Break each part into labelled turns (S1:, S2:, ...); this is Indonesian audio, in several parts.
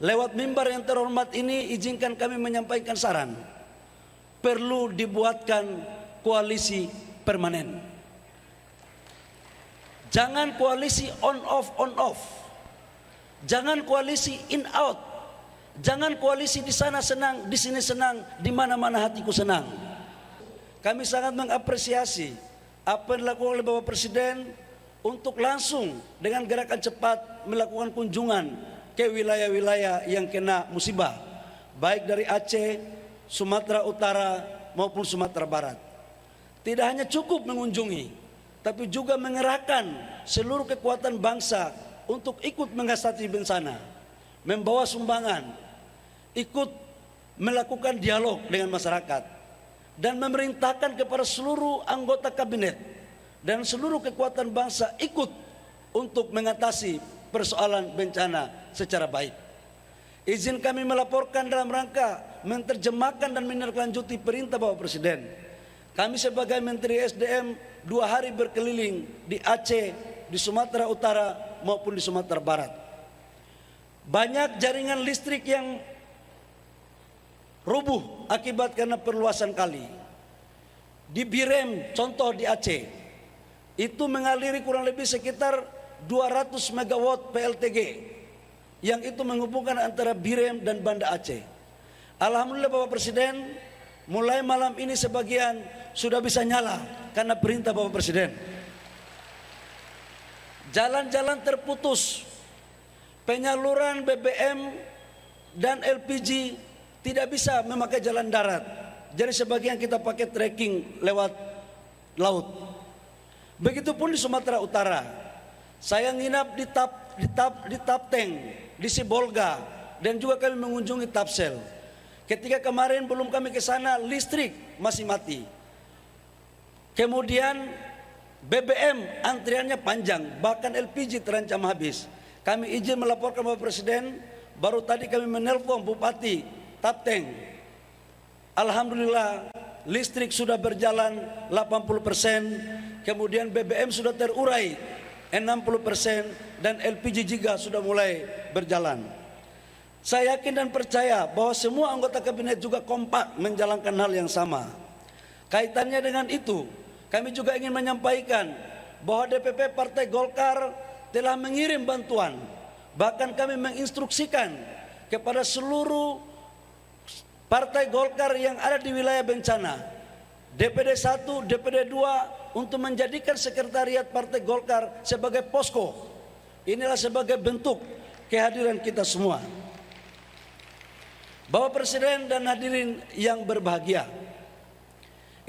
S1: Lewat mimbar yang terhormat ini, izinkan kami menyampaikan saran. Perlu dibuatkan koalisi permanen. Jangan koalisi on off. Jangan koalisi in out. Jangan koalisi di sana senang, di sini senang, di mana-mana hatiku senang. Kami sangat mengapresiasi apa yang dilakukan oleh Bapak Presiden untuk langsung dengan gerakan cepat melakukan kunjungan ke wilayah-wilayah yang kena musibah, baik dari Aceh, Sumatera Utara maupun Sumatera Barat. Tidak hanya cukup mengunjungi, tapi juga mengerahkan seluruh kekuatan bangsa untuk ikut mengatasi bencana, membawa sumbangan, ikut melakukan dialog dengan masyarakat, dan memerintahkan kepada seluruh anggota kabinet dan seluruh kekuatan bangsa ikut untuk mengatasi persoalan bencana secara baik. Izin kami melaporkan dalam rangka menerjemahkan dan menindaklanjuti perintah Bapak Presiden. Kami sebagai Menteri SDM 2 hari berkeliling di Aceh, di Sumatera Utara maupun di Sumatera Barat. Banyak jaringan listrik yang rubuh akibat karena perluasan kali. Di Birem, contoh di Aceh, itu mengaliri kurang lebih sekitar 200 megawatt PLTG yang itu menghubungkan antara Birem dan Banda Aceh. Alhamdulillah Bapak Presiden, mulai malam ini sebagian sudah bisa nyala karena perintah Bapak Presiden. Jalan-jalan terputus, penyaluran BBM dan LPG tidak bisa memakai jalan darat. Jadi sebagian kita pakai trekking lewat laut. Begitupun di Sumatera Utara. Saya nginap di Tapteng, di Sibolga, dan juga kami mengunjungi Tapsel. Ketika kemarin belum kami ke sana, listrik masih mati. Kemudian BBM antriannya panjang, bahkan LPG terancam habis. Kami izin melaporkan Bapak Presiden, baru tadi kami menelpon Bupati Tapteng. Alhamdulillah listrik sudah berjalan 80%, kemudian BBM sudah terurai 60% dan LPG juga sudah mulai berjalan. Saya yakin dan percaya bahwa semua anggota kabinet juga kompak menjalankan hal yang sama. Kaitannya dengan itu, kami juga ingin menyampaikan bahwa DPP Partai Golkar telah mengirim bantuan. Bahkan kami menginstruksikan kepada seluruh Partai Golkar yang ada di wilayah bencana, DPD 1, DPD 2, untuk menjadikan sekretariat Partai Golkar sebagai posko. Inilah sebagai bentuk kehadiran kita semua. Bapak Presiden dan hadirin yang berbahagia,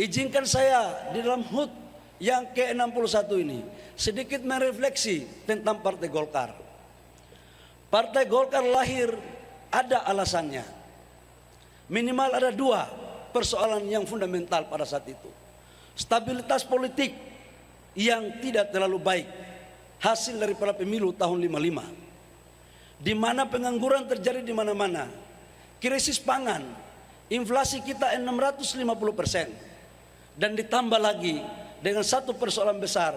S1: izinkan saya di dalam HUT yang ke-61 ini sedikit merefleksi tentang Partai Golkar. Partai Golkar lahir ada alasannya. Minimal ada 2 persoalan yang fundamental pada saat itu. Stabilitas politik yang tidak terlalu baik, hasil daripada pemilu tahun 55, di mana pengangguran terjadi di mana-mana, krisis pangan, inflasi kita 650%, dan ditambah lagi dengan satu persoalan besar,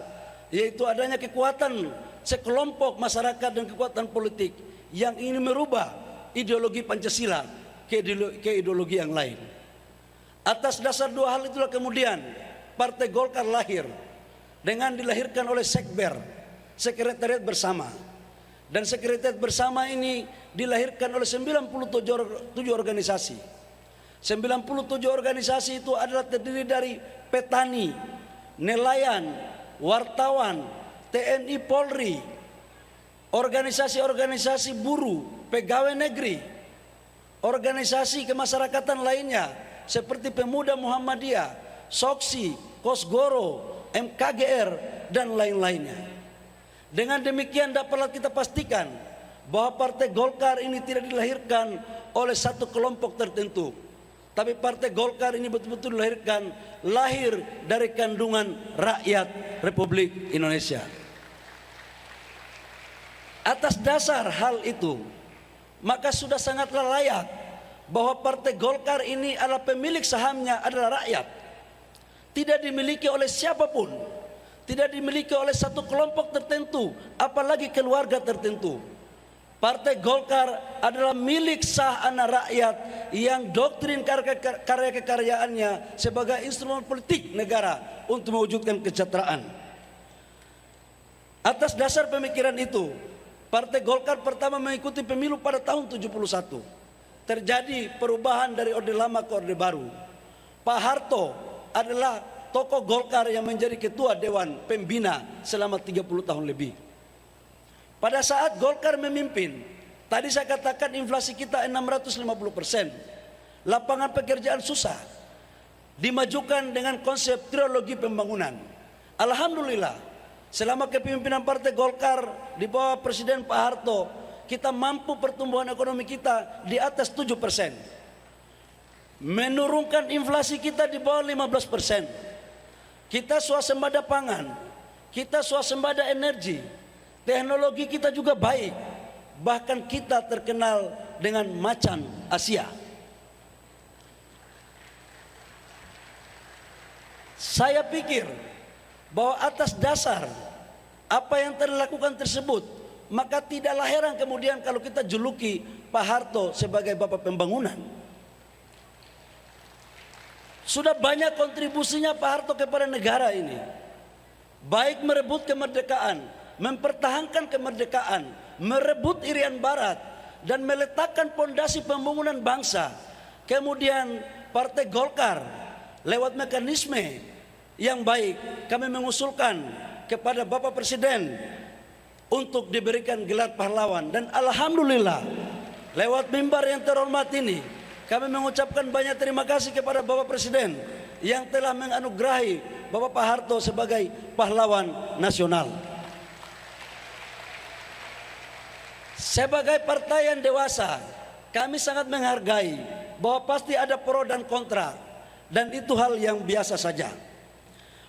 S1: yaitu adanya kekuatan sekelompok masyarakat dan kekuatan politik yang ingin merubah ideologi Pancasila ke ideologi yang lain. Atas dasar 2 hal itulah kemudian Partai Golkar lahir dengan dilahirkan oleh Sekber, Sekretariat Bersama. Dan Sekretariat Bersama ini dilahirkan oleh 97 organisasi. 97 organisasi itu adalah terdiri dari petani, nelayan, wartawan, TNI Polri, organisasi-organisasi buruh, pegawai negeri, organisasi kemasyarakatan lainnya seperti Pemuda Muhammadiyah, Soksi, Kosgoro, MKGR, dan lain-lainnya. Dengan demikian dapatlah kita pastikan bahwa Partai Golkar ini tidak dilahirkan oleh satu kelompok tertentu, tapi Partai Golkar ini betul-betul lahir dari kandungan rakyat Republik Indonesia. Atas dasar hal itu, maka sudah sangatlah layak bahwa Partai Golkar ini adalah pemilik sahamnya adalah rakyat. Tidak dimiliki oleh siapapun, tidak dimiliki oleh satu kelompok tertentu, apalagi keluarga tertentu. Partai Golkar adalah milik sah anak rakyat yang doktrin karya kekaryaannya sebagai instrumen politik negara untuk mewujudkan kesejahteraan. Atas dasar pemikiran itu, Partai Golkar pertama mengikuti pemilu pada tahun 71. Terjadi perubahan dari Orde Lama ke Orde Baru. Pak Harto adalah tokoh Golkar yang menjadi ketua Dewan Pembina selama 30 tahun lebih. Pada saat Golkar memimpin, tadi saya katakan inflasi kita 650%. Lapangan pekerjaan susah. Dimajukan dengan konsep trilogi pembangunan. Alhamdulillah, selama kepemimpinan Partai Golkar di bawah Presiden Pak Harto, kita mampu pertumbuhan ekonomi kita di atas 7%. Menurunkan inflasi kita di bawah 15%. Kita swasembada pangan, kita swasembada energi. Teknologi kita juga baik. Bahkan kita terkenal dengan macan Asia. Saya pikir bahwa atas dasar apa yang telah dilakukan tersebut, maka tidaklah heran kemudian kalau kita juluki Pak Harto sebagai Bapak Pembangunan. Sudah banyak kontribusinya Pak Harto kepada negara ini. Baik merebut kemerdekaan, mempertahankan kemerdekaan, merebut Irian Barat, dan meletakkan pondasi pembangunan bangsa. Kemudian Partai Golkar lewat mekanisme yang baik, kami mengusulkan kepada Bapak Presiden untuk diberikan gelar pahlawan. Dan alhamdulillah, lewat mimbar yang terhormat ini, kami mengucapkan banyak terima kasih kepada Bapak Presiden yang telah menganugerahi Bapak Pak Harto sebagai pahlawan nasional. Sebagai partai yang dewasa, kami sangat menghargai bahwa pasti ada pro dan kontra, dan itu hal yang biasa saja.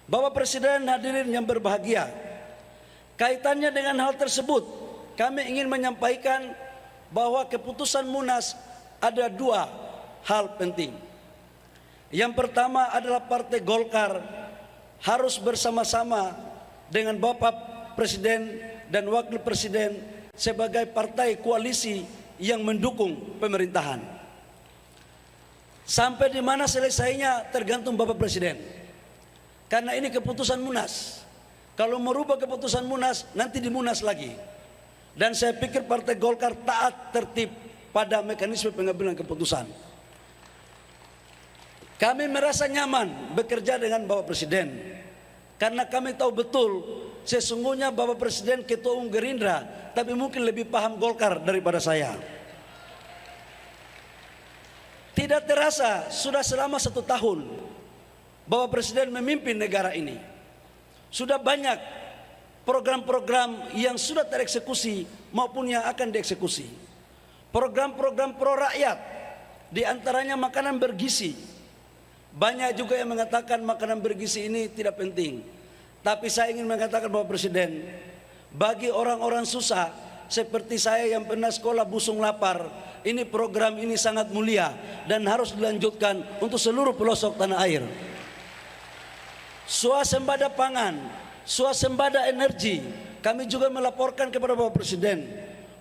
S1: Bapak Presiden, hadirin yang berbahagia, kaitannya dengan hal tersebut, kami ingin menyampaikan bahwa keputusan Munas ada dua hal penting. Yang pertama adalah Partai Golkar harus bersama-sama dengan Bapak Presiden dan Wakil Presiden sebagai partai koalisi yang mendukung pemerintahan. Sampai di mana selesainya tergantung Bapak Presiden. Karena ini keputusan Munas. Kalau merubah keputusan Munas, nanti di Munas lagi. Dan saya pikir Partai Golkar taat tertib pada mekanisme pengambilan keputusan. Kami merasa nyaman bekerja dengan Bapak Presiden. Karena kami tahu betul sesungguhnya Bapak Presiden Ketua Umum Gerindra, tapi mungkin lebih paham Golkar daripada saya. Tidak terasa sudah selama 1 tahun Bapak Presiden memimpin negara ini. Sudah banyak program-program yang sudah tereksekusi maupun yang akan dieksekusi. Program-program pro rakyat, diantaranya makanan bergizi. Banyak juga yang mengatakan makanan bergizi ini tidak penting. Tapi saya ingin mengatakan Bapak Presiden, bagi orang-orang susah seperti saya yang pernah sekolah busung lapar, ini program ini sangat mulia dan harus dilanjutkan untuk seluruh pelosok tanah air. Swasembada pangan, swasembada energi, kami juga melaporkan kepada Bapak Presiden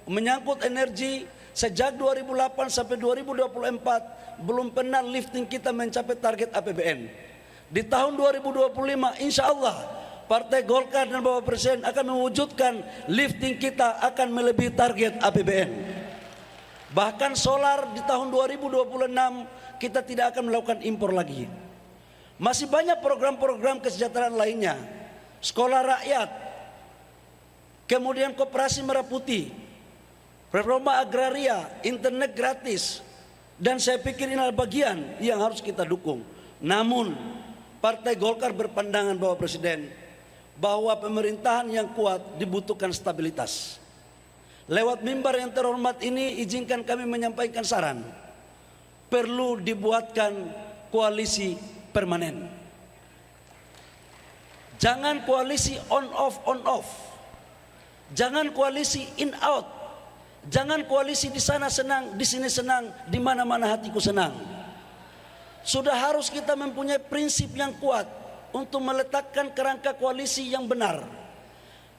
S1: menyangkut energi. Sejak 2008 sampai 2024 belum pernah lifting kita mencapai target APBN. Di tahun 2025 insya Allah Partai Golkar dan Bapak Presiden akan mewujudkan lifting kita akan melebihi target APBN. Bahkan solar di tahun 2026 kita tidak akan melakukan impor lagi. Masih banyak program-program kesejahteraan lainnya. Sekolah rakyat, kemudian koperasi merah putih, reforma agraria, internet gratis. Dan saya pikir ini adalah bagian yang harus kita dukung. Namun Partai Golkar berpandangan Bapak Presiden bahwa pemerintahan yang kuat dibutuhkan stabilitas. Lewat mimbar yang terhormat ini izinkan kami menyampaikan saran. Perlu dibuatkan koalisi permanen. Jangan koalisi on off. Jangan koalisi in out. Jangan koalisi di sana senang, di sini senang, di mana-mana hatiku senang. Sudah harus kita mempunyai prinsip yang kuat untuk meletakkan kerangka koalisi yang benar.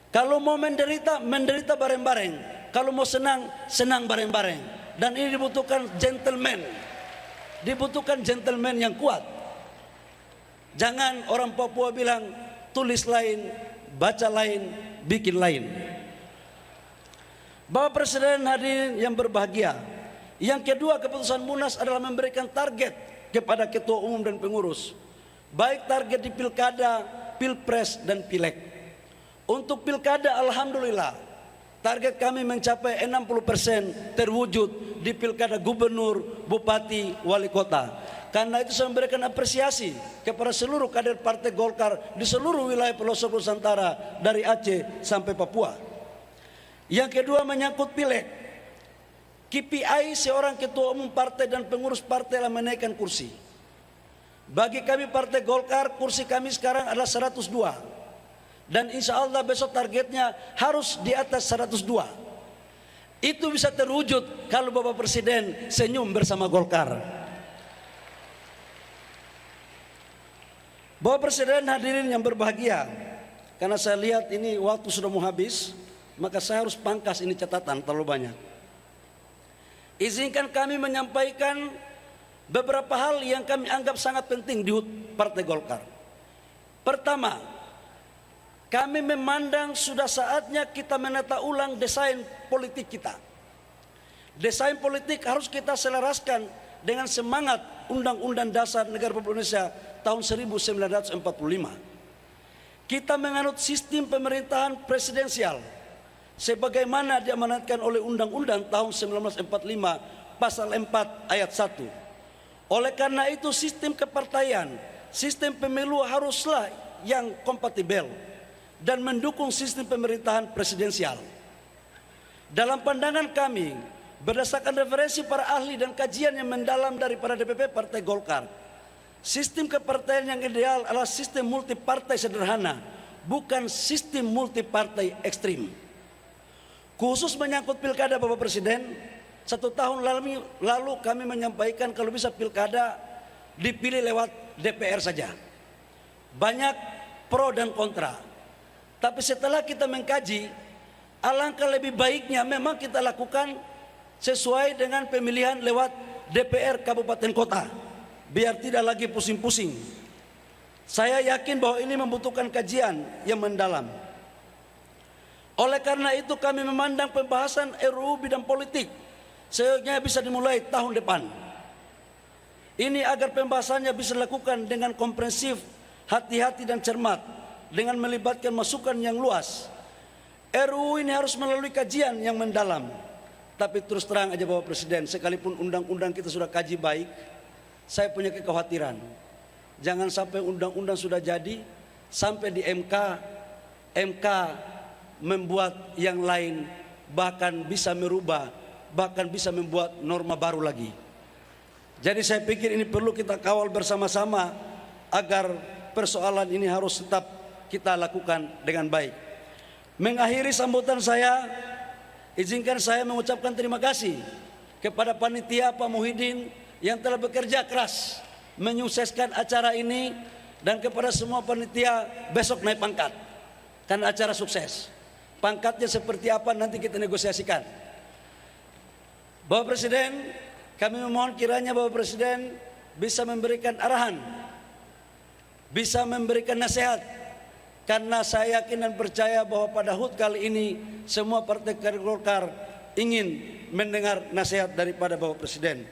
S1: Kalau mau menderita, menderita bareng-bareng. Kalau mau senang, senang bareng-bareng. Dan ini dibutuhkan gentleman. Dibutuhkan gentleman yang kuat. Jangan orang Papua bilang tulis lain, baca lain, bikin lain. Bapak Presiden hadirin yang berbahagia, yang kedua keputusan Munas adalah memberikan target kepada ketua umum dan pengurus, baik target di pilkada, pilpres dan pileg. Untuk pilkada alhamdulillah target kami mencapai 60% terwujud di pilkada gubernur, bupati, wali kota. Karena itu saya memberikan apresiasi kepada seluruh kader Partai Golkar di seluruh wilayah pelosok Nusantara dari Aceh sampai Papua. Yang kedua menyangkut pileg. KPI seorang ketua umum partai dan pengurus partai adalah menaikkan kursi. Bagi kami Partai Golkar, kursi kami sekarang adalah 102. Dan insya Allah besok targetnya harus di atas 102. Itu bisa terwujud kalau Bapak Presiden senyum bersama Golkar. Bapak Presiden hadirin yang berbahagia, karena saya lihat ini waktu sudah mau habis, maka saya harus pangkas ini catatan terlalu banyak. Izinkan kami menyampaikan beberapa hal yang kami anggap sangat penting di HUT Partai Golkar. Pertama, kami memandang sudah saatnya kita menata ulang desain politik kita. Desain politik harus kita selaraskan dengan semangat Undang-Undang Dasar Negara Republik Indonesia tahun 1945. Kita menganut sistem pemerintahan presidensial sebagaimana diamanatkan oleh Undang-Undang tahun 1945 pasal 4 ayat 1. Oleh karena itu sistem kepartaian, sistem pemilu haruslah yang kompatibel dan mendukung sistem pemerintahan presidensial. Dalam pandangan kami, berdasarkan referensi para ahli dan kajian yang mendalam daripada DPP Partai Golkar, sistem kepartaian yang ideal adalah sistem multipartai sederhana, bukan sistem multipartai ekstrim. Khusus menyangkut pilkada Bapak Presiden, 1 tahun lalu kami menyampaikan kalau bisa pilkada dipilih lewat DPR saja. Banyak pro dan kontra. Tapi setelah kita mengkaji, alangkah lebih baiknya memang kita lakukan sesuai dengan pemilihan lewat DPR kabupaten kota, biar tidak lagi pusing-pusing. Saya yakin bahwa ini membutuhkan kajian yang mendalam. Oleh karena itu kami memandang pembahasan RUU bidang politik seyogyanya bisa dimulai tahun depan. Ini agar pembahasannya bisa dilakukan dengan komprehensif, hati-hati dan cermat, dengan melibatkan masukan yang luas. RUU ini harus melalui kajian yang mendalam. Tapi terus terang aja Bapak Presiden, sekalipun undang-undang kita sudah kaji baik, saya punya kekhawatiran. Jangan sampai undang-undang sudah jadi, sampai di MK membuat yang lain, bahkan bisa merubah, bahkan bisa membuat norma baru lagi. Jadi saya pikir ini perlu kita kawal bersama-sama agar persoalan ini harus tetap kita lakukan dengan baik. Mengakhiri sambutan saya, izinkan saya mengucapkan terima kasih kepada panitia Pak Muhyiddin yang telah bekerja keras menyukseskan acara ini, dan kepada semua panitia besok naik pangkat karena acara sukses. Pangkatnya seperti apa nanti kita negosiasikan. Bapak Presiden, kami memohon kiranya Bapak Presiden bisa memberikan arahan, bisa memberikan nasihat, karena saya yakin dan percaya bahwa pada HUT kali ini semua partai Golkar ingin mendengar nasihat daripada Bapak Presiden.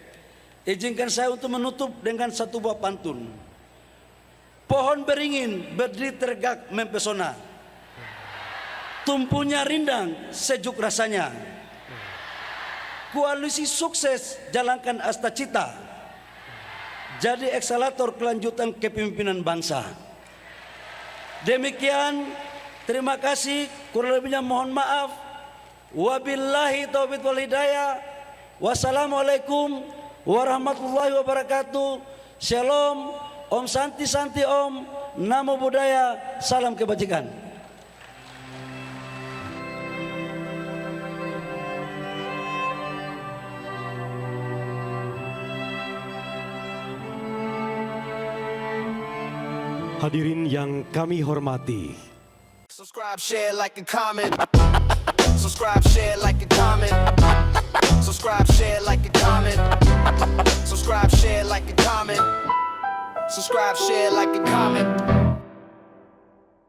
S1: Izinkan saya untuk menutup dengan satu buah pantun. Pohon beringin berdiri tegak mempesona, tumpunya rindang sejuk rasanya. Koalisi sukses jalankan asta cita, jadi eksalator kelanjutan kepemimpinan bangsa. Demikian, terima kasih, kurang lebihnya mohon maaf. Wabillahi taufiq wal hidayah. Wassalamualaikum warahmatullahi wabarakatuh. Shalom, Om Santi Santi Om, Namo Buddhaya, salam kebajikan.
S2: Hadirin yang kami hormati,
S3: Subscribe, share, like, and comment.
S2: Subscribe, share, like, and comment. Subscribe, share, like, and comment. Subscribe, share, like, and comment. Subscribe, share, like, and comment.